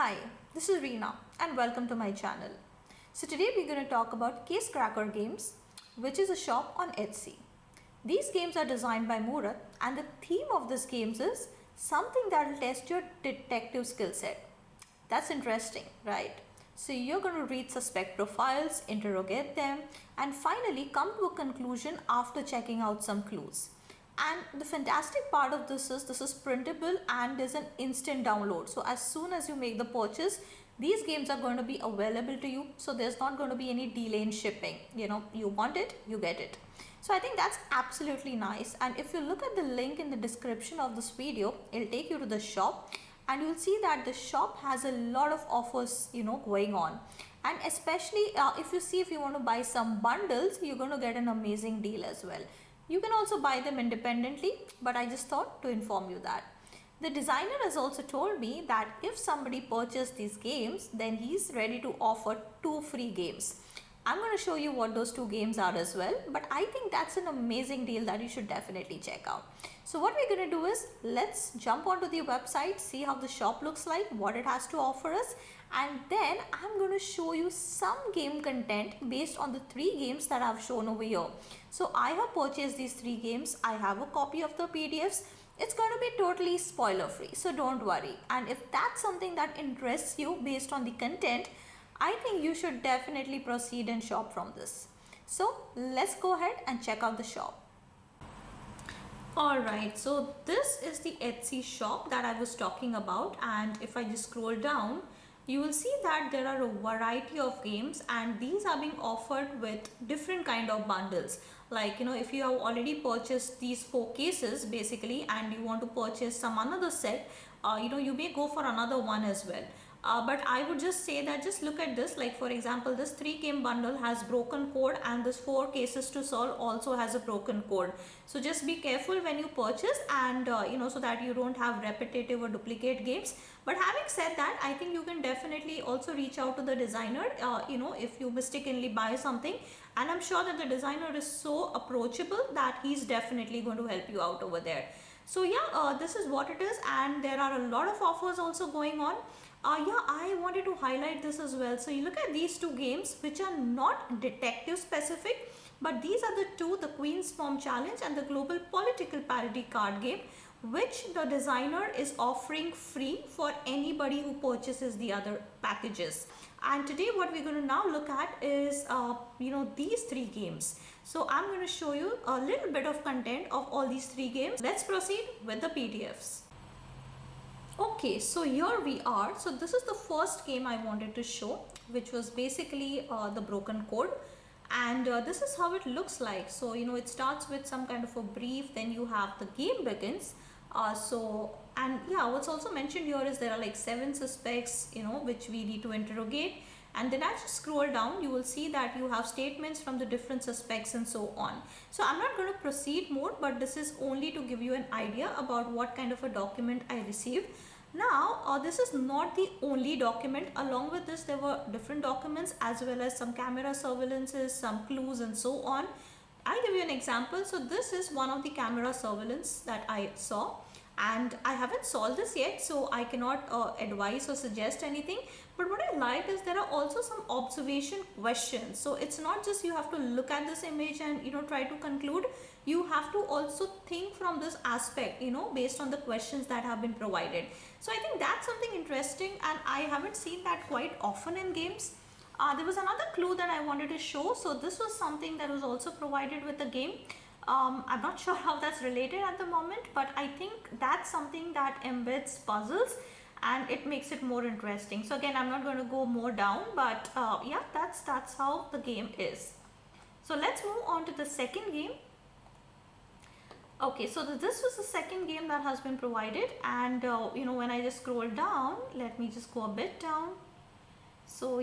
Hi, this is Reena and welcome to my channel. So today we're going to talk about Case Cracker Games, which is a shop on Etsy. These games are designed by Murat and the theme of these games is something that will test your detective skill set. That's interesting, right? So you're going to read suspect profiles, interrogate them, and finally come to a conclusion after checking out some clues. And the fantastic part of this is printable and there's an instant download. So as soon as you make the purchase, these games are going to be available to you. So there's not going to be any delay in shipping. You want it, you get it. So I think that's absolutely nice. And if you look at the link in the description of this video, it'll take you to the shop and you'll see that the shop has a lot of offers, going on. And especially if you want to buy some bundles, you're going to get an amazing deal as well. You can also buy them independently, but I just thought to inform you that. The designer has also told me that if somebody purchases these games, then he's ready to offer 2 free games. I'm going to show you what those 2 games are as well, but I think that's an amazing deal that you should definitely check out. So what we're going to do is, let's jump onto the website, see how the shop looks like, what it has to offer us, and then I'm going to show you some game content based on the 3 games that I've shown over here. So I have purchased these 3 games. I have a copy of the PDFs. It's going to be totally spoiler free, so don't worry. And if that's something that interests you based on the content, I think you should definitely proceed and shop from this. So let's go ahead and check out the shop. Alright, so this is the Etsy shop that I was talking about, and if I just scroll down, you will see that there are a variety of games and these are being offered with different kind of bundles. Like, if you have already purchased these 4 cases basically and you want to purchase some another set, you may go for another one as well. But I would just say that just look at this, like for example, this 3 game bundle has broken code and this 4 cases to solve also has a broken code. So just be careful when you purchase and so that you don't have repetitive or duplicate games. But having said that, I think you can definitely also reach out to the designer if you mistakenly buy something, and I'm sure that the designer is so approachable that he's definitely going to help you out over there. So yeah, this is what it is, and there are a lot of offers also going on. I wanted to highlight this as well. So you look at these 2 games which are not detective specific, but these are the 2, the Queen's Form Challenge and the Global Political Parody card game, which the designer is offering free for anybody who purchases the other packages. And today what we're going to now look at is these 3 games. So I'm going to show you a little bit of content of all these 3 games. Let's proceed with the PDFs. Okay, so here we are. So this is the first game I wanted to show, which was basically the broken code, and this is how it looks like. So it starts with some kind of a brief, then you have the game begins. What's also mentioned here is there are like 7 suspects which we need to interrogate, and then as you scroll down you will see that you have statements from the different suspects and so on. So I'm not going to proceed more, but this is only to give you an idea about what kind of a document I received. Now this is not the only document. Along with this there were different documents as well as some camera surveillances, some clues and so on. I'll give you an example. So this is one of the camera surveillance that I saw, and I haven't solved this yet, so I cannot advise or suggest anything. But what I like is there are also some observation questions. So it's not just you have to look at this image and try to conclude. You have to also think from this aspect based on the questions that have been provided. So I think that's something interesting, and I haven't seen that quite often in games. There was another clue that I wanted to show. So this was something that was also provided with the game. I'm not sure how that's related at the moment, but I think that's something that embeds puzzles and it makes it more interesting. So again, I'm not going to go more down, but that's how the game is. So let's move on to the second game. Okay, so this was the second game that has been provided, and when I just scroll down, let me just go a bit down. So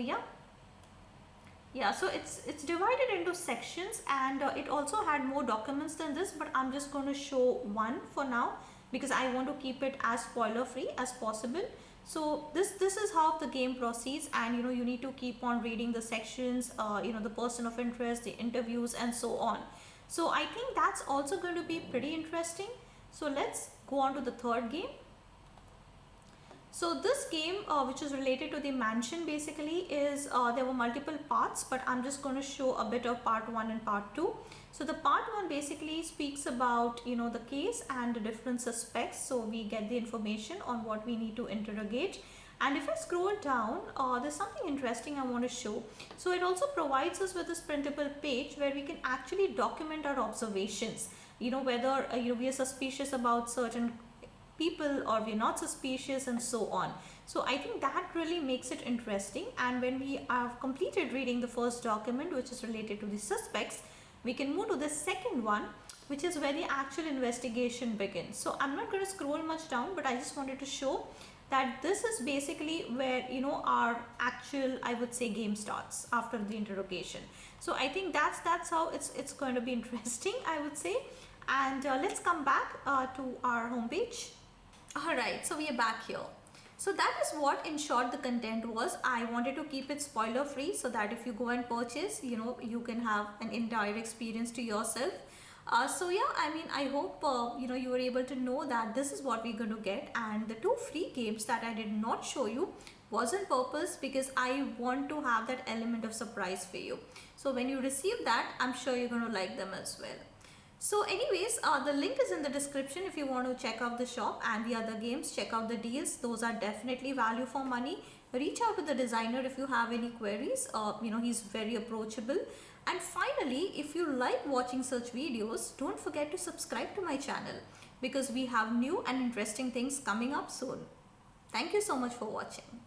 so it's divided into sections, and it also had more documents than this, but I'm just going to show one for now because I want to keep it as spoiler free as possible. So this is how the game proceeds, and you need to keep on reading the sections, the person of interest, the interviews and so on. So I think that's also going to be pretty interesting. So let's go on to the third game. So this game, which is related to the mansion, basically is there were multiple parts, but I'm just going to show a bit of part 1 and part 2. So the part 1 basically speaks about, you know, the case and the different suspects. So we get the information on what we need to interrogate. And if I scroll down, there's something interesting I want to show. So it also provides us with this printable page where we can actually document our observations. You know, whether we are suspicious about certain people or we're not suspicious and so on. So I think that really makes it interesting, and when we have completed reading the first document, which is related to the suspects, we can move to the second one, which is where the actual investigation begins. So I'm not going to scroll much down, but I just wanted to show that this is basically where, you know, our actual, I would say, game starts after the interrogation. So I think that's how it's going to be interesting, I would say. And let's come back to our homepage. Alright, so we are back here. So that is what in short the content was. I wanted to keep it spoiler free so that if you go and purchase, you know, you can have an entire experience to yourself. So yeah, I mean, I hope you know, you were able to know that this is what we're going to get, and the 2 free games that I did not show you was on purpose because I want to have that element of surprise for you. So when you receive that, I'm sure you're going to like them as well. So anyways, the link is in the description if you want to check out the shop and the other games, check out the deals. Those are definitely value for money. Reach out to the designer if you have any queries. You know, he's very approachable. And finally, if you like watching such videos, don't forget to subscribe to my channel because we have new and interesting things coming up soon. Thank you so much for watching.